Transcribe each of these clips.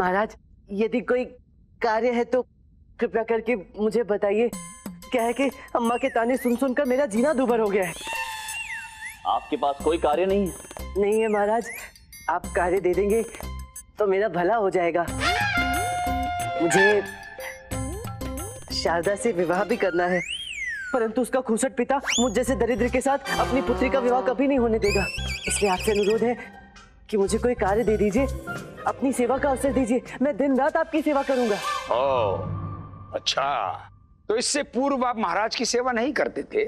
महाराज, यदि कोई कार्य है तो कृपया करके मुझे बताइए। क्या है कि अम्मा के ताने सुन सुनकर मेरा जीना दूभर हो गया है। आपके पास कोई कार्य नहीं है? नहीं है महाराज, आप कार्य दे देंगे तो मेरा भला हो जाएगा। मुझे शारदा से विवाह भी करना है, परंतु उसका खूसट पिता मुझ जैसे दरिद्र के साथ अपनी पुत्री का विवाह कभी नहीं होने देगा। इसलिए आपसे अनुरोध है कि मुझे कोई कार्य दे दीजिए, अपनी सेवा का अवसर दीजिए। मैं दिन रात आपकी सेवा करूंगा। ओह, अच्छा, तो इससे पूर्व आप महाराज की सेवा नहीं करते थे?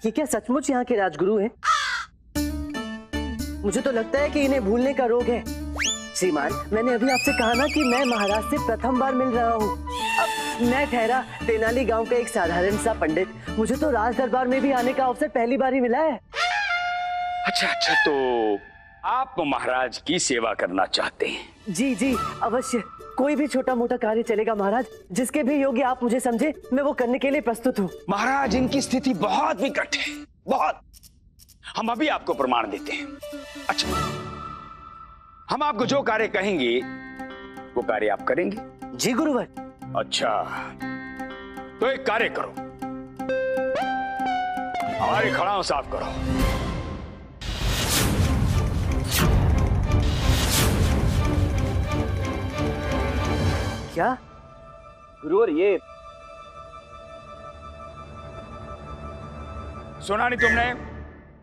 ये क्या सचमुच यहाँ के राजगुरु हैं? मुझे तो लगता है कि इन्हें भूलने का रोग है। श्रीमान, मैंने अभी आपसे कहा ना कि मैं महाराज से प्रथम बार मिल रहा हूँ। अब मैं ठहरा तेनाली गांव का एक साधारण सा पंडित, मुझे तो राज दरबार में भी आने का अवसर पहली बार ही मिला है। अच्छा अच्छा, तो आप महाराज की सेवा करना चाहते हैं? जी जी अवश्य, कोई भी छोटा मोटा कार्य चलेगा महाराज, जिसके भी योग्य आप मुझे समझे, मैं वो करने के लिए प्रस्तुत हूँ। महाराज, इनकी स्थिति बहुत विकट है, बहुत। हम अभी आपको प्रमाण देते हैं। अच्छा, हम आपको जो कार्य कहेंगे वो कार्य आप करेंगे? जी गुरुवर। अच्छा, तो एक कार्य करो, हमारी खड़ाओं साफ करो। क्या गुरुवर, ये सुना नहीं तुमने?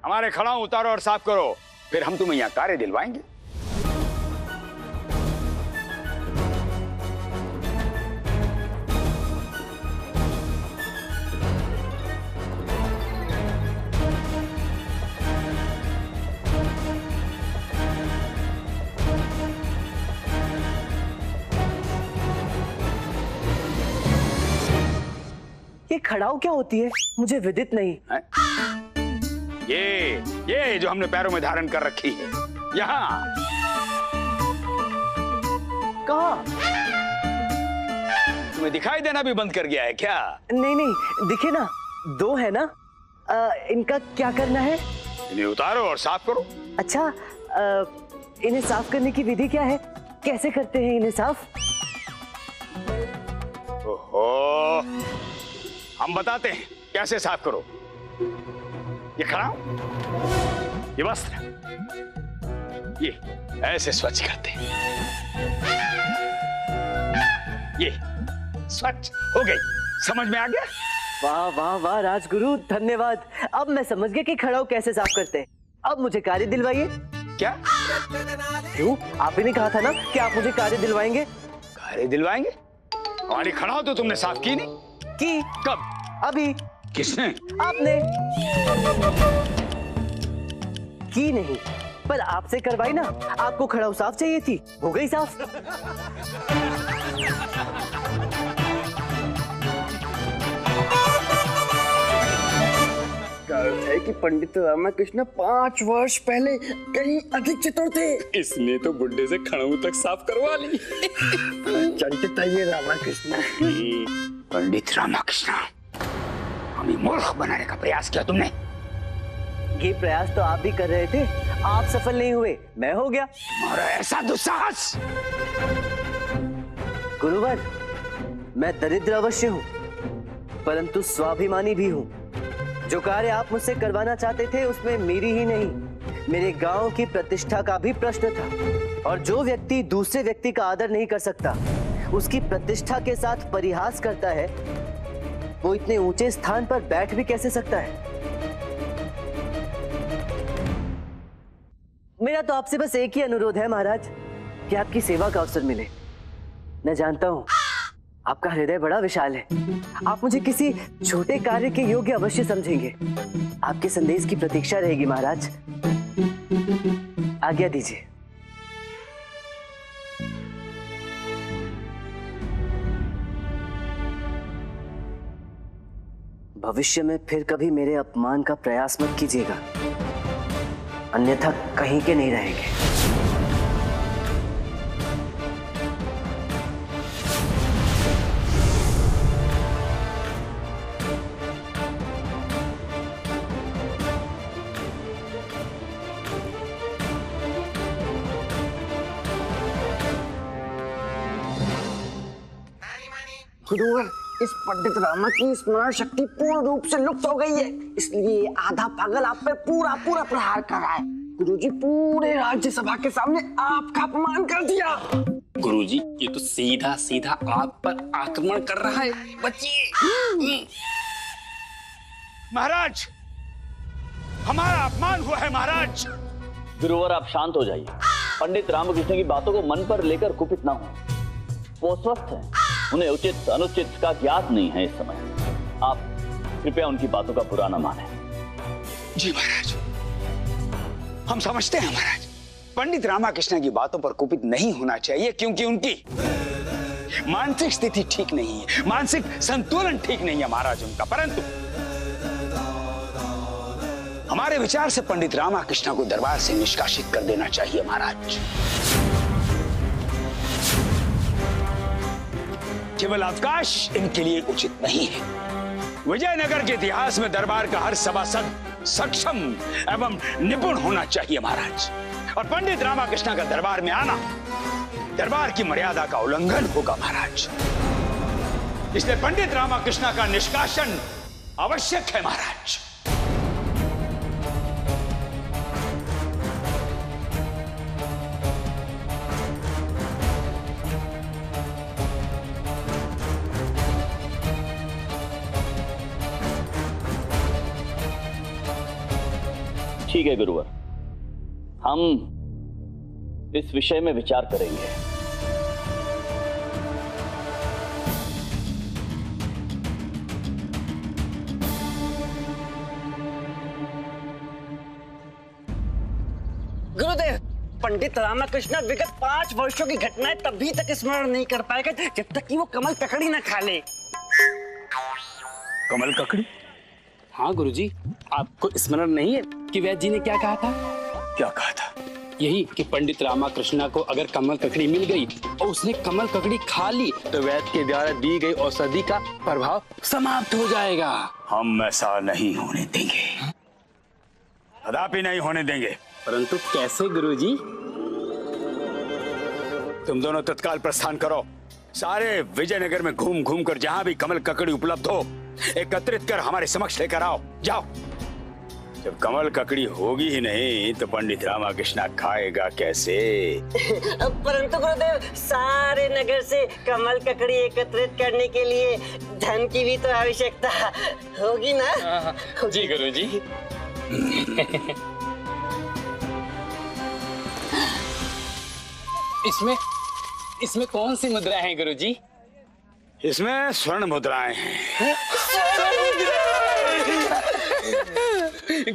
हमारे खड़ाओं उतारो और साफ करो, फिर हम तुम्हें यहाँ कार्य दिलवाएंगे। ये खड़ाऊ क्या होती है? मुझे विदित नहीं है? ये जो हमने पैरों में धारण कर रखी है, यहाँ। कहाँ? तुम्हें दिखाई देना भी बंद कर गया है क्या? नहीं नहीं, दिखे ना, दो है ना। इनका क्या करना है? इन्हें उतारो और साफ करो। अच्छा, इन्हें साफ करने की विधि क्या है? कैसे करते हैं इन्हें साफ? ओहो, हम बताते हैं कैसे साफ करो। ये खड़ाओ, ये वस्त्र, ये ऐसे स्वच्छ करते हैं। ये स्वच्छ हो गई, समझ में आ गया? वाह वाह वाह राजगुरु, धन्यवाद। अब मैं समझ गया कि खड़ाऊ कैसे साफ करते हैं। अब मुझे कार्य दिलवाइए। क्या? क्यों? आप ही ने कहा था ना कि आप मुझे कार्य दिलवाएंगे। कार्य दिलवाएंगे? हमारी खड़ाओ तो तुमने साफ की नहीं? की? कब? अभी। किसने? आपने। की नहीं, पर आपसे करवाई ना। आपको खड़ाऊ साफ चाहिए थी, हो गई साफ। है कि पंडित रामाकृष्ण 5 वर्ष पहले कहीं अधिक चतुर थे। इसने तो बुड्ढे से खड़ाऊ तक साफ करवा ली। जानते था ये रामाकृष्ण। पंडित रामाकृष्ण, हमें मूर्ख बनाने का प्रयास किया तुमने। ये प्रयास तो आप भी कर रहे थे, आप सफल नहीं हुए, मैं हो गया। तुम्हारा ऐसा दुस्साहस! गुरुवर, मैं दरिद्र अवश्य हूँ, परंतु स्वाभिमानी भी हूँ। जो कार्य आप मुझसे करवाना चाहते थे उसमें मेरी ही नहीं, मेरे गांव की प्रतिष्ठा का भी प्रश्न था। और जो व्यक्ति दूसरे व्यक्ति का आदर नहीं कर सकता, उसकी प्रतिष्ठा के साथ परिहास करता है, वो इतने ऊंचे स्थान पर बैठ भी कैसे सकता है? मेरा तो आपसे बस एक ही अनुरोध है महाराज, कि आपकी सेवा का अवसर मिले। मैं जानता हूं आपका हृदय बड़ा विशाल है, आप मुझे किसी छोटे कार्य के योग्य अवश्य समझेंगे। आपके संदेश की प्रतीक्षा रहेगी महाराज, आज्ञा दीजिए। भविष्य में फिर कभी मेरे अपमान का प्रयास मत कीजिएगा, अन्यथा कहीं के नहीं रहेंगे। गुरुवर, इस पंडित रामा की स्मरण शक्ति पूर्ण रूप से लुप्त हो गई है, इसलिए आधा पागल आप पे पूरा पूरा प्रहार कर रहा है। गुरुजी, पूरे राज्यसभा के सामने आपका अपमान कर दिया। गुरुजी, ये तो सीधा सीधा आप पर आक्रमण कर रहा है, बचिए। महाराज, हमारा अपमान हुआ है महाराज। गुरुवर, आप शांत हो जाइए। पंडित रामकृष्ण की बातों को मन पर लेकर कुपित ना हो। वो स्वस्थ हैं, उन्हें उचित अनुचित का ज्ञात नहीं है इस समय। आप कृपया उनकी बातों का बुरा न माने। जी महाराज, हम समझते हैं महाराज, पंडित रामकृष्ण की बातों पर कुपित नहीं होना चाहिए, क्योंकि उनकी मानसिक स्थिति ठीक नहीं है, मानसिक संतुलन ठीक नहीं है महाराज उनका। परंतु हमारे विचार से पंडित रामकृष्ण को दरबार से निष्कासित कर देना चाहिए महाराज। केवल अवकाश इनके लिए उचित नहीं है। विजयनगर के इतिहास में दरबार का हर सभासद सक्षम एवं निपुण होना चाहिए महाराज, और पंडित रामकृष्ण का दरबार में आना दरबार की मर्यादा का उल्लंघन होगा महाराज। इसलिए पंडित रामकृष्ण का निष्कासन आवश्यक है महाराज। ठीक है गुरुवर, हम इस विषय में विचार करेंगे। गुरुदेव, पंडित रामकृष्ण विगत 5 वर्षों की घटनाएं तभी तक स्मरण नहीं कर पाएगा जब तक कि वो कमल ककड़ी न खा ले। कमल ककड़ी? हाँ गुरुजी, आपको स्मरण नहीं है कि वैद्य जी ने क्या कहा था? क्या कहा था? यही कि पंडित रामकृष्ण को अगर कमल ककड़ी मिल गई और उसने कमल ककड़ी खा ली तो वैद्य के द्वारा दी गई औषधि का प्रभाव समाप्त हो जाएगा। हम ऐसा नहीं होने देंगे, कदापि नहीं होने देंगे। परंतु कैसे गुरुजी? तुम दोनों तत्काल प्रस्थान करो, सारे विजयनगर में घूम घूम कर जहां भी कमल ककड़ी उपलब्ध हो एकत्रित कर हमारे समक्ष लेकर आओ। जाओ। जब कमल ककड़ी होगी ही नहीं तो पंडित रामकृष्ण खाएगा कैसे? परंतु गुरुदेव, सारे नगर से कमल ककड़ी एकत्रित करने के लिए धन की भी तो आवश्यकता होगी ना? जी गुरुजी। इसमें कौन सी मुद्रा है गुरुजी? इसमें स्वर्ण मुद्राएं हैं।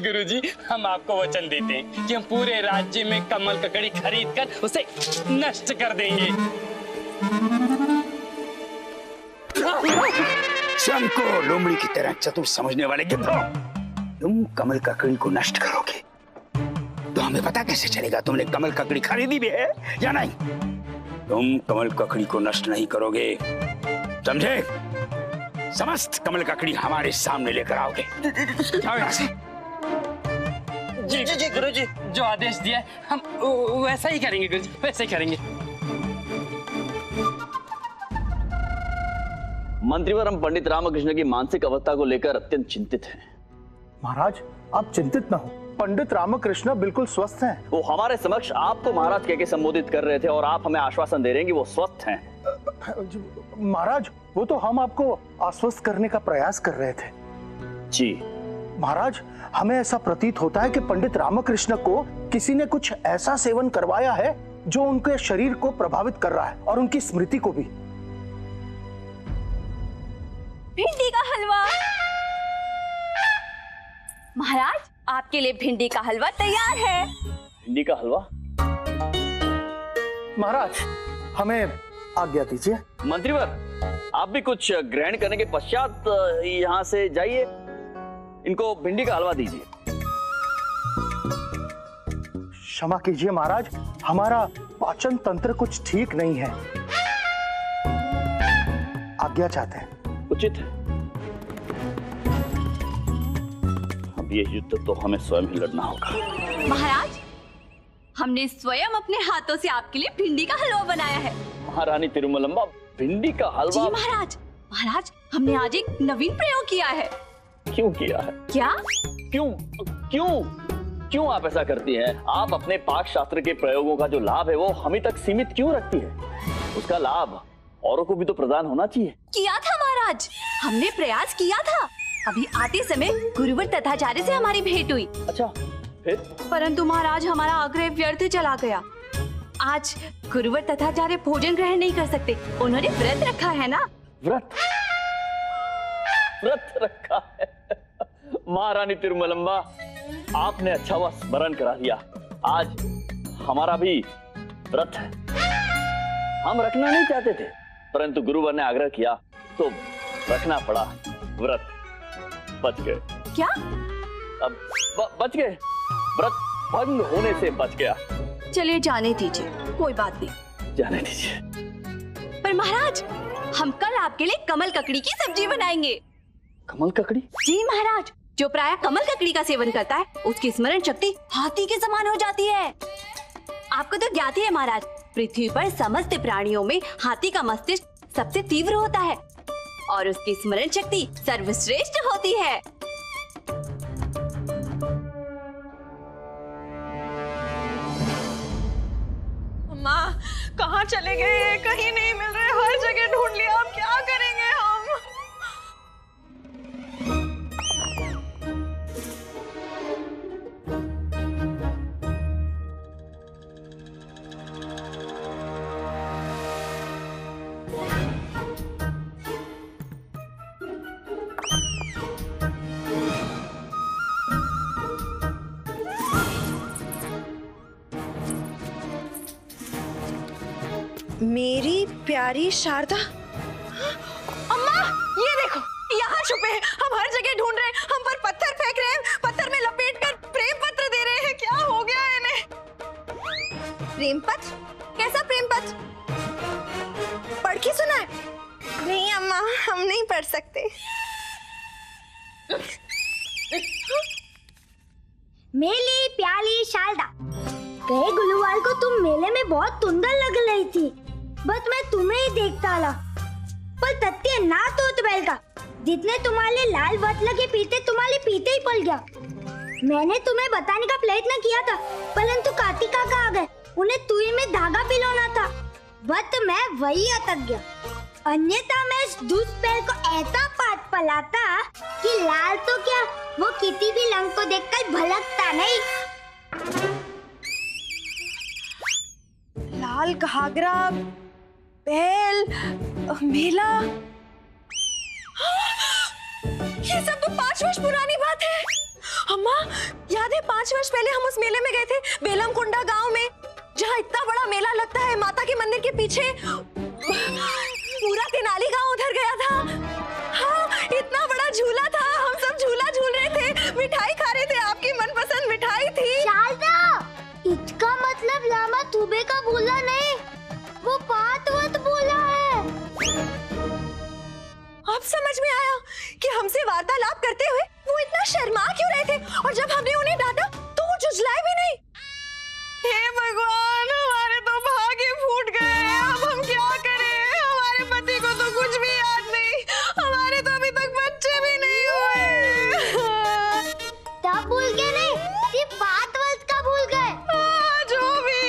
गुरुजी, हम आपको वचन देते हैं कि हम पूरे राज्य में कमल ककड़ी खरीद कर उसे नष्ट कर देंगे। स्वयं को लोमड़ी की तरह चतुर समझने वाले गिद्धों, तुम कमल ककड़ी को नष्ट करोगे तो हमें पता कैसे चलेगा तुमने कमल ककड़ी खरीदी भी है या नहीं? तुम कमल ककड़ी को नष्ट नहीं करोगे, समझे? समस्त कमल ककड़ी हमारे सामने लेकर आओगे। जाओ यहाँ से। जी जी जी गुरुजी, जो आदेश दिया है हम वैसा ही करेंगे गुरुजी, वैसा ही करेंगे। मंत्रीवर, हम पंडित रामकृष्ण की मानसिक अवस्था को लेकर अत्यंत चिंतित हैं। महाराज, आप चिंतित न हो, पंडित रामकृष्ण बिल्कुल स्वस्थ हैं। वो हमारे समक्ष आपको महाराज कह के संबोधित कर रहे थे और आप हमें आश्वासन दे रहे हैं कि वो स्वस्थ हैं। महाराज, वो तो हम आपको आश्वस्त करने का प्रयास कर रहे थे। जी महाराज, हमें ऐसा प्रतीत होता है कि पंडित रामकृष्ण को किसी ने कुछ ऐसा सेवन करवाया है जो उनके शरीर को प्रभावित कर रहा है और उनकी स्मृति को भी। भिंडी का हलवा। महाराज, आपके लिए भिंडी का हलवा तैयार है। भिंडी का हलवा? महाराज, हमें आज्ञा दीजिए। मंत्रीवर, आप भी कुछ ग्रहण करने के पश्चात यहाँ से जाइए, इनको भिंडी का हलवा दीजिए। क्षमा कीजिए महाराज, हमारा पाचन तंत्र कुछ ठीक नहीं है। आज्ञा चाहते हैं। उचित है। अब ये युद्ध तो हमें स्वयं ही लड़ना होगा। महाराज, हमने स्वयं अपने हाथों से आपके लिए भिंडी का हलवा बनाया है। महारानी तिरुमलम्बा, भिंडी का हलवा? जी महाराज, महाराज, हमने आज एक नवीन प्रयोग किया है। क्यों किया है? क्या? क्यों क्यों क्यों आप ऐसा करती हैं? आप अपने पाक शास्त्र के प्रयोगों का जो लाभ है वो हम ही तक सीमित क्यों रखती है? उसका लाभ औरों को भी तो प्रदान होना चाहिए। किया था महाराज, हमने प्रयास किया था। अभी आते समय गुरुवर तथाचार्य से हमारी भेंट हुई। अच्छा, फिर? परंतु महाराज, हमारा आग्रह व्यर्थ चला गया। आज गुरुवर तथाचार्य भोजन ग्रहण नहीं कर सकते। उन्होंने व्रत रखा है ना। व्रत रखा है। महारानी तिरुमलम्बा, आपने अच्छा हुआ स्मरण करा दिया। आज हमारा भी व्रत है। हम रखना नहीं चाहते थे, परंतु गुरुवर ने आग्रह किया तो रखना पड़ा। व्रत बच गए। क्या? अब बच गए। व्रत भंग होने से बच गया। चलिए जाने दीजिए, कोई बात नहीं। जाने दीजिए। पर महाराज, हम कल आपके लिए कमल ककड़ी की सब्जी बनाएंगे। कमल ककड़ी? जी महाराज, जो प्रायः कमल ककड़ी का सेवन करता है उसकी स्मरण शक्ति हाथी के समान हो जाती है। आपको तो ज्ञात ही है महाराज, पृथ्वी पर समस्त प्राणियों में हाथी का मस्तिष्क सबसे तीव्र होता है और उसकी स्मरण शक्ति सर्वश्रेष्ठ होती है। माँ, कहाँ चले गए? कहीं नहीं मिल रहे, हर जगह ढूंढ लिया। अब क्या करेंगे हम? मेरी प्यारी शारदा। अम्मा, ये देखो, यहाँ छुपे हैं। हम हर जगह ढूंढ रहे हैं, हम पर पत्थर फेंक रहे हैं, पत्थर में लपेटकर प्रेम पत्र दे रहे हैं। क्या हो गया इन्हें? प्रेम पत्र? कैसा प्रेम पत्र? पढ़ के सुना है? नहीं अम्मा, हम नहीं पढ़ सकते। मेरी प्यारी शारदा, गए गुरुवार को तुम मेले में बहुत सुंदर लग रही थी, बस मैं तुम्हें ही देखता रहा। पर तथ्य ना तो बैल का, जितने तुम्हारे लाल वत लगे पीते तुम्हारे पीते ही पड़ गया। मैंने तुम्हें बताने का प्रयत्न किया था, परंतु कार्तिक काका आ गए। उन्हें तुई में धागा पिलाना था, बस मैं वही अटक गया। अन्यथा मैं इस दुष्ट बैल को ऐसा पाठ पलाता कि लाल तो क्या, वो किसी भी रंग को देखकर भड़कता नहीं। लाल घाघरा, बैल, मेला, ये सब तो 5 वर्ष पुरानी बात है। अम्मा, याद है 5 वर्ष पहले हम उस मेले में गए थे, बेलम कुंडा गांव में, जहाँ इतना बड़ा मेला लगता है माता के मंदिर के पीछे। पूरा तेनाली गांव उधर गया था। हाँ, इतना बड़ा झूला था, हम सब झूला झूल रहे थे, मिठाई खा रहे थे, आपकी मनपसंद मिठाई थी। शारदा, इसका मतलब लामा तुबे का बोला नहीं, वो पातवत बोला है। अब समझ में आया कि हमसे वार्तालाप करते हुए वो इतना शर्मा क्यों रहे थे, और जब हमने उन्हें डांटा तो वो झुंझलाए भी नहीं। हे भगवान, हमारे तो भाग्य फूट गए। अब हम क्या करें? हमारे पति को तो कुछ भी याद नहीं, हमारे तो अभी तक बच्चे भी नहीं हुए। तब भूल गए नहीं, सिर्फ पातवत का भूल गए। जो भी।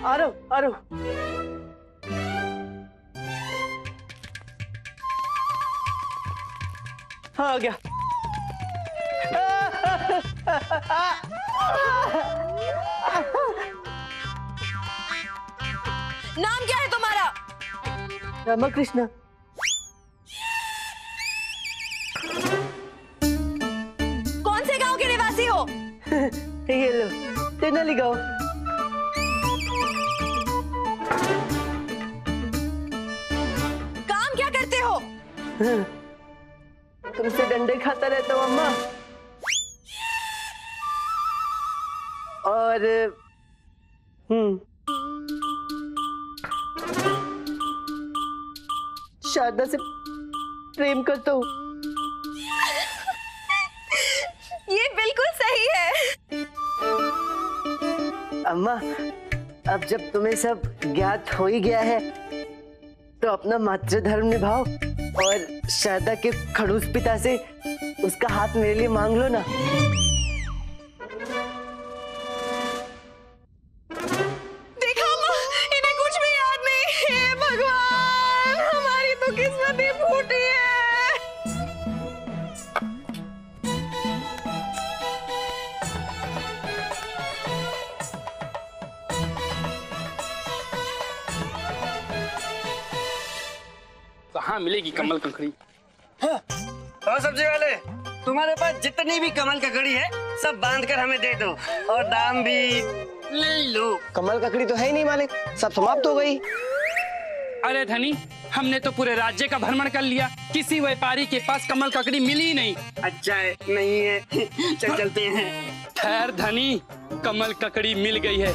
आ रहा हूं। हाँ, आ गया। नाम क्या है तुम्हारा? रामकृष्ण। कौन से गांव के निवासी हो? ये लो, तेनाली गांव। काम क्या करते हो? तुमसे डंडे खाता रहता हूँ अम्मा, और शारदा से प्रेम करता हूँ। अम्मा, अब जब तुम्हें सब ज्ञात हो ही गया है तो अपना मातृ धर्म निभाओ और शारदा के खड़ूस पिता से उसका हाथ मेरे लिए मांग लो ना। देखा अम्मा, इन्हें कुछ भी याद नहीं है। भगवान, हमारी तो किस्मत ही फूटी है। कहाँ मिलेगी कमल ककड़ी? और सब्जी वाले, तुम्हारे पास जितनी भी कमल ककड़ी है सब बांध कर हमें दे दो और दाम भी ले लो। कमल ककड़ी तो है ही नहीं मालिक, सब समाप्त हो गई। अरे धनी, हमने तो पूरे राज्य का भ्रमण कर लिया, किसी व्यापारी के पास कमल ककड़ी मिली ही नहीं। अच्छा है, नहीं है। चलते हैं। खैर धनी, कमल ककड़ी मिल गई है।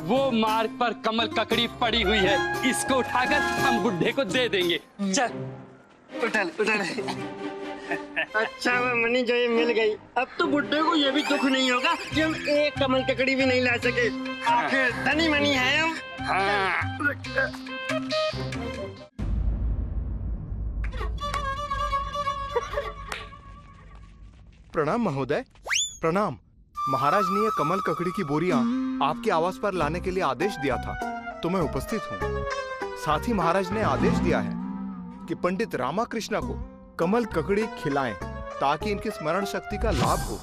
वो मार्ग पर कमल ककड़ी पड़ी हुई है, इसको उठाकर हम बुढ़े को दे देंगे। चल उठा ले। अच्छा वो मनी जो ये मिल गई, अब तो बुड्ढे को ये भी दुख नहीं होगा कि हम एक कमल ककड़ी भी नहीं ला सके। आखिर धनी मनी है हम। हाँ। प्रणाम महोदय, प्रणाम। महाराज ने ये कमल ककड़ी की बोरियां आपके आवास पर लाने के लिए आदेश दिया था, तो मैं उपस्थित हूँ। साथ ही महाराज ने आदेश दिया है कि पंडित रामाकृष्ण को कमल ककड़ी खिलाएं ताकि इनकी स्मरण शक्ति का लाभ हो।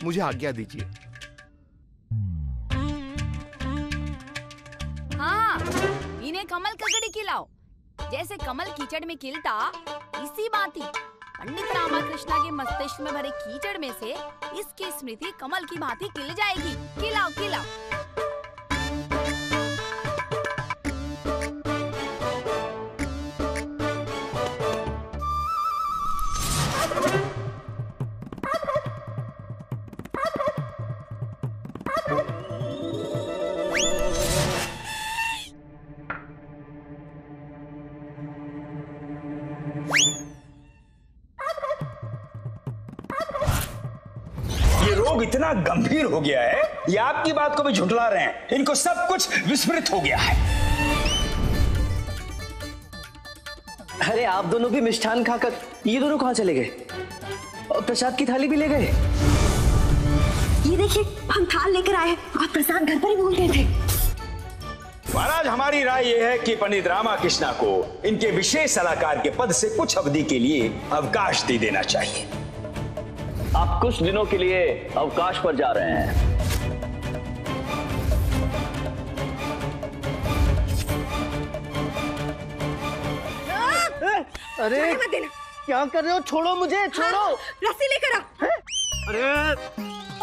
मुझे आज्ञा दीजिए। हाँ, इन्हें कमल ककड़ी खिलाओ। जैसे कमल कीचड़ में खिलता, इसी भांति पंडित रामाकृष्ण के मस्तिष्क में भरे कीचड़ में से इसकी स्मृति कमल की भांति खिल जाएगी। खिलाओ खिलाओ। ये रोग इतना गंभीर हो गया है, ये आपकी बात को भी झुठला रहे हैं। इनको सब कुछ विस्मृत हो गया है। अरे आप दोनों भी मिष्ठान खाकर ये दोनों कहाँ चले गए? और प्रसाद की थाली भी ले गए? ये देखिए, हम थाल लेकर आए हैं और प्रसाद घर पर ही भूल गए थे। महाराज, हमारी राय यह है कि पंडित रामाकृष्ण को इनके विशेष सलाहकार के पद से कुछ अवधि के लिए अवकाश दे देना चाहिए। आप कुछ दिनों के लिए अवकाश पर जा रहे हैं। अरे क्या कर रहे हो? छोड़ो मुझे, छोड़ो। रस्सी लेकर आ।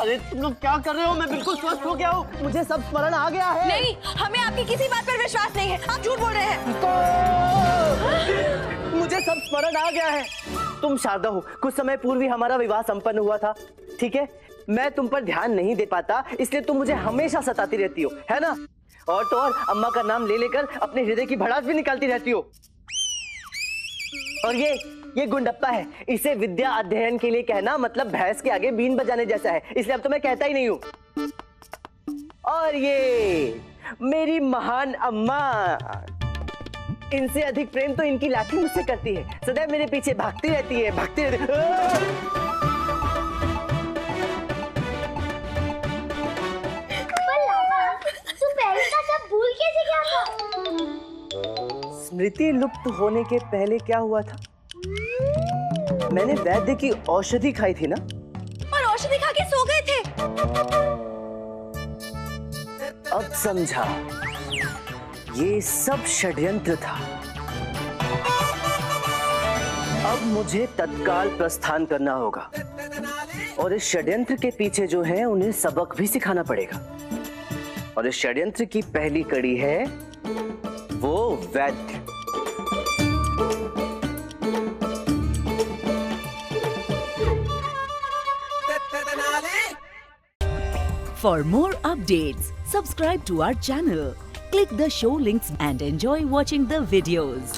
अरे तुम लोग क्या कर रहे हो? मैं बिल्कुल स्वस्थ हो गया हूँ, मुझे सब स्मरण आ गया है। नहीं, हमें आपकी किसी बात पर विश्वास नहीं है, आप झूठ बोल रहे हैं। मुझे सब स्मरण आ गया है। तुम शारदा हो, कुछ समय पूर्व ही हमारा विवाह संपन्न हुआ था, ठीक है? मैं तुम पर ध्यान नहीं दे पाता, इसलिए तुम मुझे हमेशा सताती रहती हो, है ना? और तो और अम्मा का नाम ले लेकर अपने हृदय की भड़ास भी निकालती रहती हो। और ये गुंडप्पा है, इसे विद्या अध्ययन के लिए कहना मतलब भैंस के आगे बीन बजाने जैसा है, इसलिए अब तो मैं कहता ही नहीं हूँ। और ये मेरी महान अम्मा, इनसे अधिक प्रेम तो इनकी लाठी मुझसे करती है, सदैव मेरे पीछे भागती रहती है, भागती रहती है। तू पहले का सब भूल कैसे गया था? स्मृति लुप्त होने के पहले क्या हुआ था? मैंने वैद्य की औषधि खाई थी ना, और औषधि खा के सो गए थे। अब समझा, ये सब षड्यंत्र था। अब मुझे तत्काल प्रस्थान करना होगा और इस षड्यंत्र के पीछे जो है उन्हें सबक भी सिखाना पड़ेगा। और इस षड्यंत्र की पहली कड़ी है वो वैद्य। For more updates, subscribe to our channel, click the show links and enjoy watching the videos.